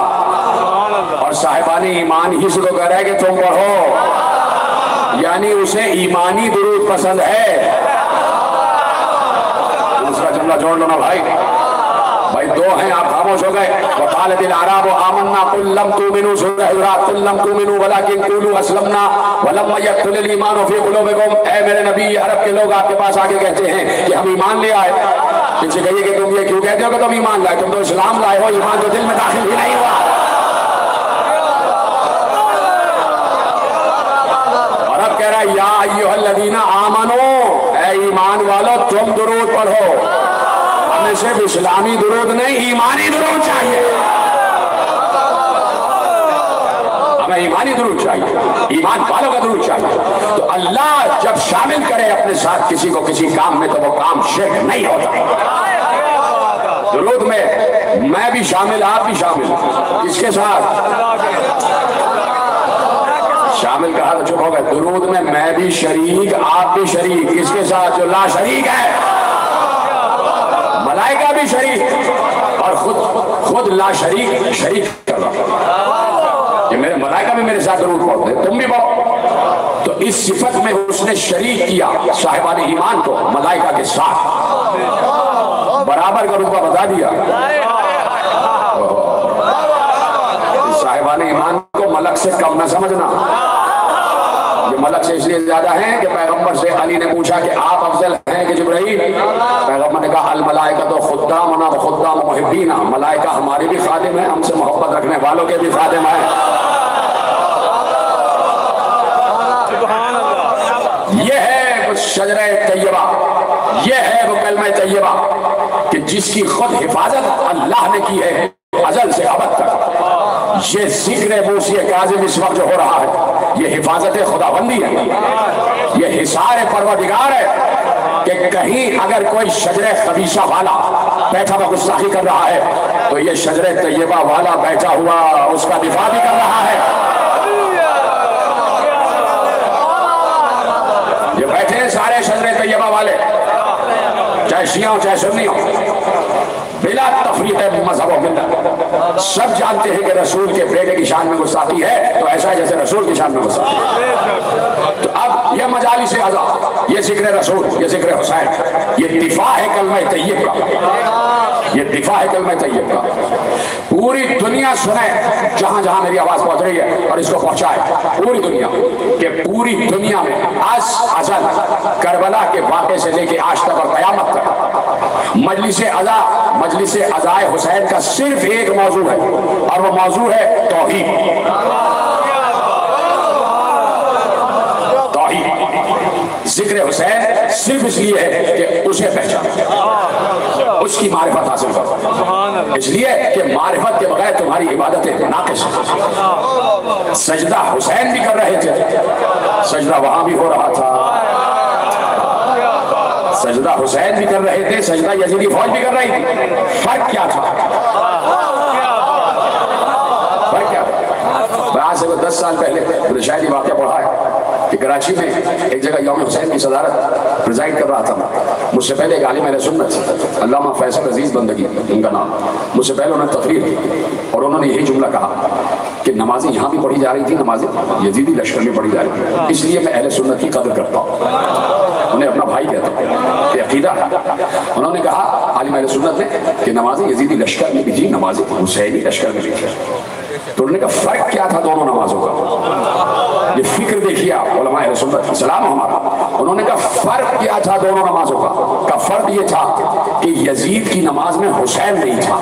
اور صاحبان ایمان ہی سے تو کہہ رہا ہے کہ تم پڑھو، یعنی اسے ایمانی درود پسند ہے۔ دوسرا جملہ جوڑ لو نا بھائی، بھائی دو ہیں، آپ خاموش ہو گئے۔ وقالت الاعراب آمنا قل لم تؤمنوا، سورہ حجرات، قل لم تؤمنوا ولکن قولوا اسلمنا ولما يدخل الايمان في قلوبكم۔ اے میرے نبی، عرب کے لوگ آپ کے پاس آ کے کہتے ہیں کہ ہم ایمان لے آئے، ان سے کہیے کہ تم یہ کیوں کہتے ہو کہ تم ایمان لائے؟ تم تو اسلام لائے ہو، ایمان تو دل میں داخل ہی نہیں ہوا۔ اور اب کہہ رہا ہے یا ایھا الذین آمنوا، اے ایمان والو تم درود پڑھو۔ ہمیں صرف اسلامی درود نہیں، ایمانی درود چاہیے، ہمیں ایمانی درود چاہیے، ایمان والوں کا درود چاہیے۔ تو اللہ جب شامل کرے اپنے ساتھ کسی کو کسی کام میں تو وہ کام شرک نہیں ہوتا۔ درود میں بھی شامل، آپ بھی شامل، کس کے ساتھ شامل کہا تو چپ ہو گئے۔ درود میں بھی شریک، آپ بھی شریک، کس کے ساتھ؟ جو لا شریک ہے، ملائکہ بھی شریک، اور خود لا شریک کر رہا کہ میرے ملائکہ بھی میرے ساتھ درود پڑھتے، تم بھی پڑھو۔ تو اس صفت میں اس نے شریک کیا صاحبان ایمان کو ملائکہ کے ساتھ، برابر کا رتبہ بتا دیا۔ صاحبان ایمان کو ملک سے کم نہ سمجھنا، یہ ملک سے اس لیے زیادہ ہیں کہ پیغمبر سے علی نے پوچھا کہ آپ افضل ہیں کہ جبرائیل؟ پیغمبر نے کہا الملائکہ تو خدامنا و خدام محبینا، ملائکہ ہمارے بھی خادم ہیں، ہم سے محبت رکھنے والوں کے بھی خادم ہیں۔ یہ ہے وہ شجرہ طیبہ، یہ ہے وہ کلمہ طیبہ کہ جس کی خود حفاظت اللہ نے کی ہے ازل سے ابد تک۔ یہ ذکر موسی کاظم اس وقت جو ہو رہا ہے یہ حفاظت خداوندی ہے، یہ حصار پروردگار ہے کہ کہیں اگر کوئی شجرہ خبیثہ والا بیٹھا ہوا گستاخی کر رہا ہے تو یہ شجرہ طیبہ والا بیٹھا ہوا اس کا دفاع بھی کر رہا ہے۔ یہ بیٹھے ہیں سارے شجرہ طیبہ والے، چاہے شیعہ ہوں چاہے سنی ہوں، بلا تفریق مذہب و ملت، سب جانتے ہیں کہ رسول کے بیٹے کی شان میں گستاخی ہے تو ایسا ہے جیسے رسول کی شان میں گستاخی ہے۔ تو اب یہ مجالس عزا، یہ ذکر رسول، یہ ذکر حسین، یہ دفاع ہے کلمہ طیب کا، یہ دفاع ہے کلمہ طیب کا۔ پوری دنیا سنے، جہاں جہاں میری آواز پہنچ رہی ہے اور اس کو پہنچائے پوری دنیا، کہ پوری دنیا میں از ازل کربلا کے واقعے سے لے کے آج تک اور قیامت تک مجلس عزا، مجلس عزائے حسین کا صرف ایک موضوع ہے اور وہ موضوع ہے توحید۔ توحید، ذکر حسین صرف اس لیے ہے کہ اسے پہچان، اس کی معرفت حاصل کرو، اس لیے کہ معرفت کے بغیر تمہاری عبادتیں ناقص ہیں۔ سجدہ حسین بھی کر رہے تھے، سجدہ وہاں بھی ہو رہا تھا، سجدہ حسین بھی کر رہے تھے، سجدہ یزیدی فوج بھی کر رہی تھی۔ فرق کیا تھا؟ فرق کیا تھا؟ میں آج سے 10 سال پہلے شاید یہ واقعہ پڑھا ہے کہ کراچی میں ایک جگہ یوم حسین کی صدارت پریزائڈ کر رہا تھا۔ مجھ سے پہلے ایک عالم اہل سنت علامہ فیصل عزیز بندگی ان کا نام، مجھ سے پہلے انہوں نے تقریر کی اور انہوں نے یہی جملہ کہا کہ نمازیں یہاں بھی پڑھی جا رہی تھی، نمازیں یزیدی لشکر میں پڑھی جا رہی تھی، اس لیے میں اہل سنت کی قدر کرتا ہوں، انہیں اپنا بھائی کہتا ہوں، یہ عقیدہ ہے۔ انہوں نے کہا عالم اہل سنت نے کہ نمازیں یزیدی لشکر میں بھی تھی، نمازیں حسینی لشکر میں بھی تھی۔ تو انہوں نے کہا فرق کیا تھا دونوں نمازوں کا؟ یہ فکر دیکھیے آپ علماء اہل سنت سلام ہمارا، انہوں نے کہا فرق کیا تھا دونوں نمازوں کا فرق یہ تھا کہ یزید کی نماز میں حسین نہیں تھا۔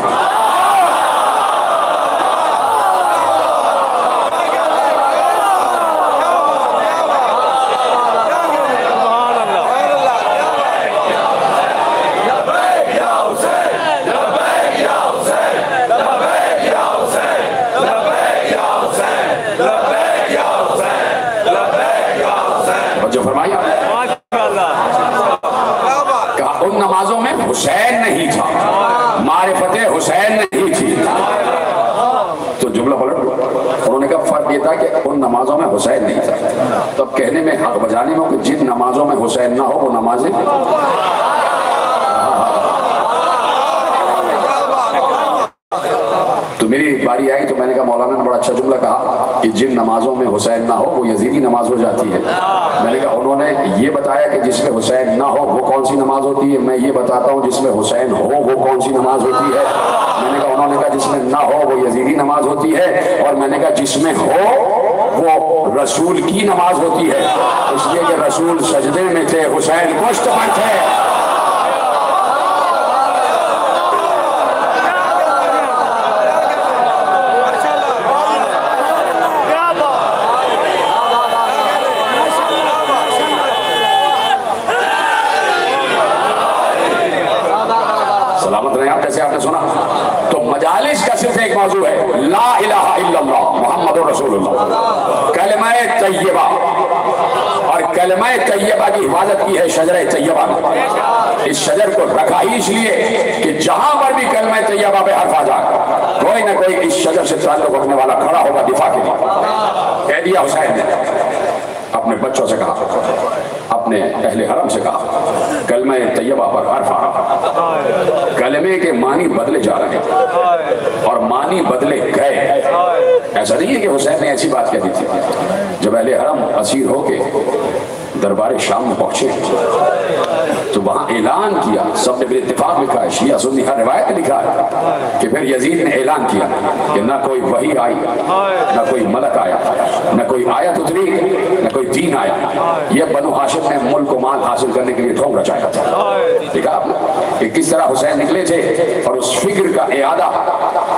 حسین نہیں تھا، معرفت حسین نہیں تھی، تو جملہ پلٹ انہوں نے کہا فرق یہ تھا کہ ان نمازوں میں حسین نہیں تھا۔ تب کہنے میں حق بجانے میں کہ جن نمازوں میں حسین نہ ہو وہ نمازیں، تو میری باری آئی تو میں نے کہا مولانا نے بڑا اچھا جملہ کہا کہ جن نمازوں میں حسین نہ ہو وہ یزیدی نماز ہو جاتی ہے۔ میں نے کہا انہوں نے یہ بتایا کہ جس میں حسین نہ ہو وہ کون سی نماز ہوتی ہے، میں یہ بتاتا ہوں جس میں حسین ہو وہ کون سی نماز ہوتی ہے۔ میں نے کہا انہوں نے کہا جس میں نہ ہو وہ یزیدی نماز ہوتی ہے، اور میں نے کہا جس میں ہو وہ رسول کی نماز ہوتی ہے، اس لیے کہ رسول سجدے میں تھے، حسین گوشت پر تھے۔ آپ نے سنا تو مجالس کا صرف ایک موضوع ہے لا الہ الا اللہ محمد رسول اللہ، کلمہ طیبہ، اور کلمہ طیبہ کی حفاظت کی ہے شجرہ طیبہ نے۔ اس شجر کو رکھا ہی اس لیے کہ جہاں پر بھی کلمہ طیبہ پہ حرف آ جائے کوئی نہ کوئی اس شجر سے تعلق رکھنے والا کھڑا ہوگا دفاع کے لیے۔ کہہ دیا حسین نے اپنے بچوں سے کہا، اپنے اہل حرم سے کہا، کلمہ طیبہ پر حرف آ رہا، کلمے کے معنی بدلے جا رہے ہیں اور معنی بدلے گئے۔ ایسا نہیں ہے کہ حسین نے ایسی بات کہہ دی تھی۔ جب اہل حرم اسیر ہو کے دربار شام میں پہنچے تو وہاں اعلان کیا، سب نے اتفاق لکھا ہے، شیعہ سنی ہر روایت میں لکھا ہے کہ پھر یزید نے اعلان کیا کہ نہ کوئی وحی آئی، نہ کوئی ملک آیا، نہ کوئی آیت اتری، نہ کوئی دین آیا، یہ بنو ہاشم نے ملک و مال حاصل کرنے کے لیے ڈھونگ رچایا تھا۔ دیکھا آپ نے کہ کس طرح حسین نکلے تھے اور اس فکر کا اعادہ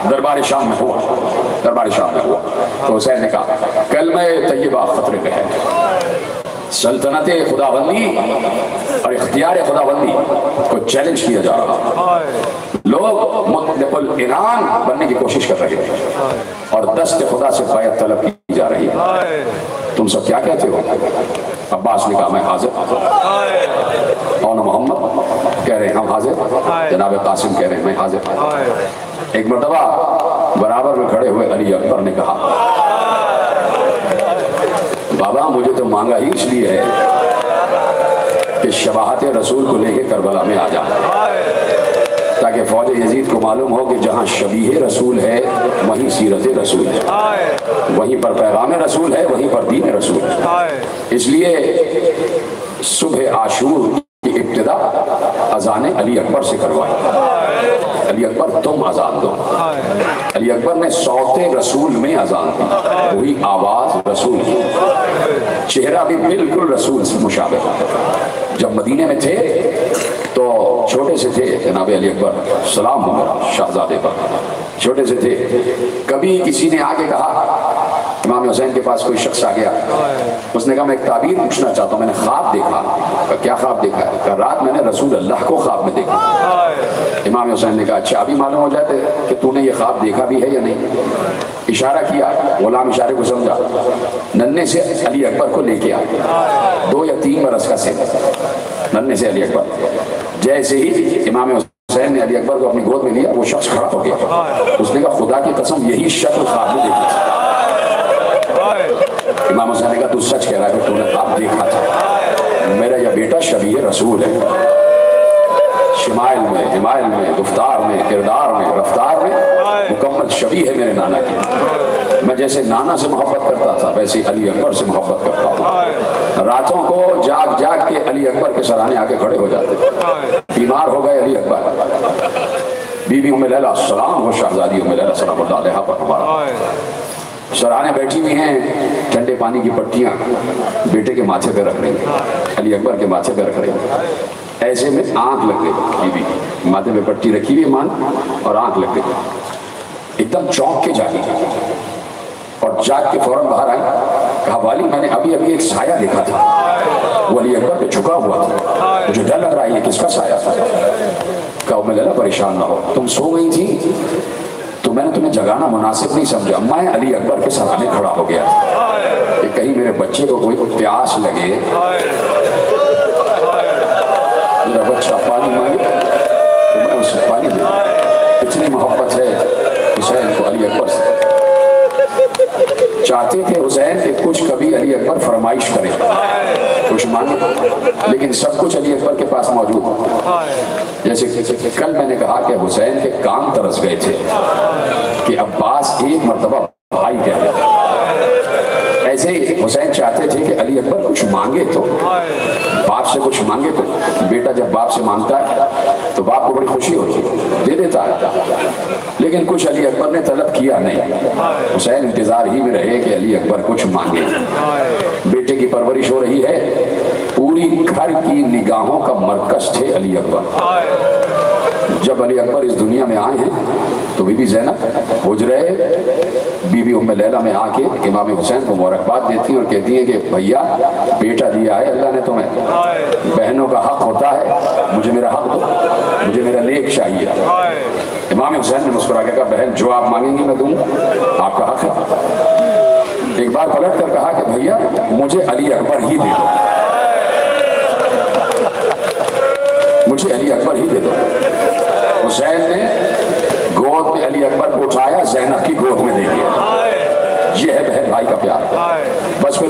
دربار شام میں ہوا، دربار شام میں ہوا تو حسین نے کہا کلمہ طیبہ خطرے پہ ہے، سلطنت خداوندی اور اختیار خداوندی کو چیلنج کیا جا رہا، لوگ مطلق العنان بننے کی کوشش کر رہے ہیں اور دست خدا سے بیعت طلب کی جا رہی ہے۔ تم سب کیا کہتے ہو؟ عباس نے کہا میں حاضر، اور محمد کہہ رہے ہیں ہم حاضر، جناب قاسم کہہ رہے ہیں میں حاضر۔ ایک مرتبہ برابر میں کھڑے ہوئے علی اکبر نے کہا بابا مجھے تو مانگا ہی اس لیے ہے کہ شباہت رسول کو لے کے کربلا میں آ جا، تاکہ فوج یزید کو معلوم ہو کہ جہاں شبیہ رسول ہے وہیں سیرت رسول ہے، وہیں پر پیغام رسول ہے، وہیں پر دین رسول ہے۔ اس لیے صبح عاشور کی ابتدا اذان علی اکبر سے کروائی، علی اکبر تم اذان دو۔ علی اکبر نے صوت رسول میں اذان دی، وہی آواز رسول کی، چہرہ بھی بالکل رسول سے مشابہ۔ جب مدینے میں تھے تو چھوٹے سے تھے جناب علی اکبر، سلام ہو شہزادے پر، چھوٹے سے تھے، کبھی کسی نے آگے کہا امام حسین کے پاس کوئی شخص آ گیا، اس نے کہا میں ایک تعبیر پوچھنا چاہتا ہوں، میں نے خواب دیکھا۔ کہا کیا خواب دیکھا ہے؟ کہا رات میں نے رسول اللہ کو خواب میں دیکھا۔ امام حسین نے کہا اچھا ابھی معلوم ہو جاتے کہ تو نے یہ خواب دیکھا بھی ہے یا نہیں؟ اشارہ کیا، غلام اشارے کو سمجھا، ننھے سے علی اکبر کو لے کے آیا، 2 یا 3 برس کا سن، ننھے سے علی اکبر۔ جیسے ہی امام حسین نے علی اکبر کو اپنی گود میں لیا وہ شخص کھڑا ہو گیا، اس نے کہا خدا کی قسم یہی شکل خواب میں دیکھی۔ امام حسین نے کہا تو سچ کہہ رہا ہے کہ تو نے خواب دیکھا تھا، میرا یہ بیٹا شبیہ رسول ہے، شمائل میں، ہمائل میں، گفتار میں، کردار میں، رفتار میں مکمل شبیہ ہے میرے نانا کی۔ میں جیسے نانا سے محبت کرتا تھا ویسے علی اکبر سے محبت کرتا ہوں۔ راتوں کو جاگ جاگ کے علی اکبر کے سرانے آ کے کھڑے ہو جاتے، بیمار ہو گئے علی اکبر، بی بی ام لیلہ سلام ہو شہزادی ام لیلہ سلام اللہ علیہا پر ہمارا، سرانے بیٹھی ہوئی ہیں، ٹھنڈے پانی کی پٹیاں بیٹے کے ماتھے پہ رکھ رہی ہیں، علی اکبر کے ماتھے پہ رکھ رہی ہیں۔ ایسے میں آنکھ لگ گئی، بی بی ماتھے پہ پٹی رکھی ہوئی مان اور آنکھ لگ گئی، ایک دم چونک کے جاگی اور جاگ کے فوراً باہر آئی، کہا والی میں نے ابھی ایک سایہ دیکھا تھا، وہ علی اکبر پہ جھکا ہوا تھا، مجھے ڈر لگ رہا ہے یہ کس کا سایہ تھا؟ کہا ام لیلہ پریشان نہ ہو، تم سو گئی تھی تو میں نے تمہیں جگانا مناسب نہیں سمجھا، میں علی اکبر کے سرانے کھڑا ہو گیا کہ کہیں میرے بچے کو کوئی پیاس لگے، میرا بچہ پانی مانگے تو میں اسے پانی دوں۔ اتنی محبت ہے حسین کو علی اکبر سے، چاہتے تھے حسین کہ کچھ کبھی علی اکبر فرمائش کرے، کچھ مانگے، لیکن سب کچھ علی اکبر کے پاس موجود ہو۔ جیسے کل میں نے کہا کہ حسین کے کان ترس گئے تھے کہ عباس ایک مرتبہ بھائی کہہ رہے تھے، ایسے ہی حسین چاہتے تھے کہ علی اکبر کچھ مانگے تو باپ سے کچھ مانگے تو، بیٹا جب باپ سے مانگتا ہے تو باپ کو بڑی خوشی ہوتی ہے، دے دیتا ہے، لیکن کچھ علی اکبر نے طلب کیا نہیں، حسین انتظار ہی میں رہے کہ علی اکبر کچھ مانگے۔ بیٹے کی پرورش ہو رہی ہے، پوری گھر کی نگاہوں کا مرکز تھے علی اکبر۔ جب علی اکبر اس دنیا میں آئے ہیں تو بی بی زینب حجرے بی بی ام لیلہ میں آ کے امام حسین کو مبارکباد دیتی ہیں اور کہتی ہیں کہ بھیا بیٹا دیا ہے اللہ نے تمہیں، بہنوں کا حق ہوتا ہے، مجھے میرا حق دو، مجھے میرا نیک چاہیے۔ امام حسین نے مسکرا کے کہا بہن جو آپ مانگیں گی میں دوں، آپ کا حق ہے۔ ایک بار پلٹ کر کہا کہ بھیا مجھے علی اکبر ہی دے دو، مجھے علی اکبر ہی دے دو۔ حسین نے گود میں علی اکبر کو اٹھایا، زینب کی گود میں دے دیا۔ یہ ہے بہن بھائی کا پیار۔ بس پھر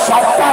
70